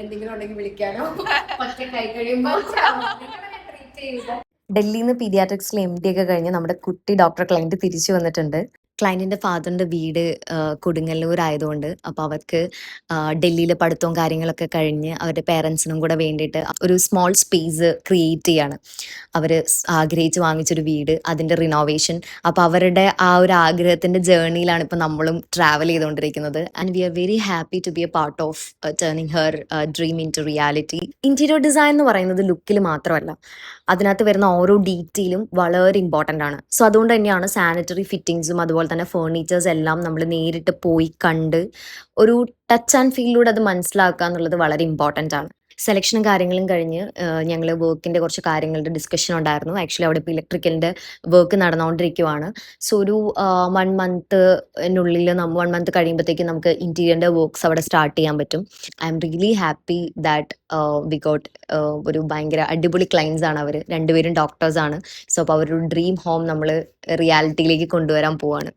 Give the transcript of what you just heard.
എന്തെങ്കിലും ഉണ്ടെങ്കിൽ വിളിക്കാനോ കൈ കഴിയുമ്പോൾ ഡൽഹിയിൽ നിന്ന് പീഡിയാട്രിക്സിൽ MD ഒക്കെ കഴിഞ്ഞ് നമ്മുടെ കുട്ടി ഡോക്ടർ ക്ലയന്റ് തിരിച്ചു വന്നിട്ടുണ്ട്. ക്ലയന്റിന്റെ ഫാദറിന്റെ വീട് കൊടുങ്ങല്ലൂർ ആയതുകൊണ്ട് അപ്പോൾ അവർക്ക് ഡൽഹിയിലെ പഠിത്തവും കാര്യങ്ങളൊക്കെ കഴിഞ്ഞ് അവരുടെ പേരൻസിനും കൂടെ വേണ്ടിയിട്ട് ഒരു സ്മോൾ സ്പേസ് ക്രിയേറ്റ് ചെയ്യാണ്. അവർ ആഗ്രഹിച്ച് വാങ്ങിച്ചൊരു വീട്, അതിൻ്റെ റിനോവേഷൻ. അപ്പോൾ അവരുടെ ആ ഒരു ആഗ്രഹത്തിൻ്റെ ജേർണിയിലാണ് ഇപ്പോൾ നമ്മളും ട്രാവൽ ചെയ്തുകൊണ്ടിരിക്കുന്നത്. And we are very happy to be a part of turning her dream into reality. Interior design എന്ന് പറയുന്നത് ലുക്കിൽ മാത്രമല്ല, അതിനകത്ത് വരുന്ന ഓരോ ഡീറ്റെയിലും വളരെ ഇമ്പോർട്ടൻ്റ് ആണ്. സോ അതുകൊണ്ട് തന്നെയാണ് സാനിറ്ററി ഫിറ്റിങ്സും അതുപോലെ തന്നെ ഫേർണിച്ചേഴ്സ് എല്ലാം നമ്മൾ നേരിട്ട് പോയി കണ്ട് ഒരു ടച്ച് ആൻഡ് ഫീലിലൂടെ അത് മനസ്സിലാക്കുക എന്നുള്ളത് വളരെ ഇമ്പോർട്ടൻ്റ് ആണ്. സെലക്ഷനും കാര്യങ്ങളും കഴിഞ്ഞ് ഞങ്ങൾ വർക്കിൻ്റെ കുറച്ച് കാര്യങ്ങളുടെ ഡിസ്കഷൻ ഉണ്ടായിരുന്നു. ആക്ച്വലി അവിടെ ഇപ്പോൾ ഇലക്ട്രിക്കലിൻ്റെ വർക്ക് നടന്നുകൊണ്ടിരിക്കുവാണ്. സോ ഒരു 1 മന്തിനുള്ളിൽ 1 മന്ത് കഴിയുമ്പോഴത്തേക്കും നമുക്ക് ഇൻറ്റീരിയറിൻ്റെ വർക്ക്സ് അവിടെ സ്റ്റാർട്ട് ചെയ്യാൻ പറ്റും. I am really happy that we got ഒരു ഭയങ്കര അടിപൊളി ക്ലയൻസ് ആണ് അവർ. രണ്ടുപേരും ഡോക്ടേഴ്സാണ്. സോ അപ്പോൾ അവരൊരു ഡ്രീം ഹോം നമ്മൾ റിയാലിറ്റിയിലേക്ക് കൊണ്ടുവരാൻ പോവാണ്.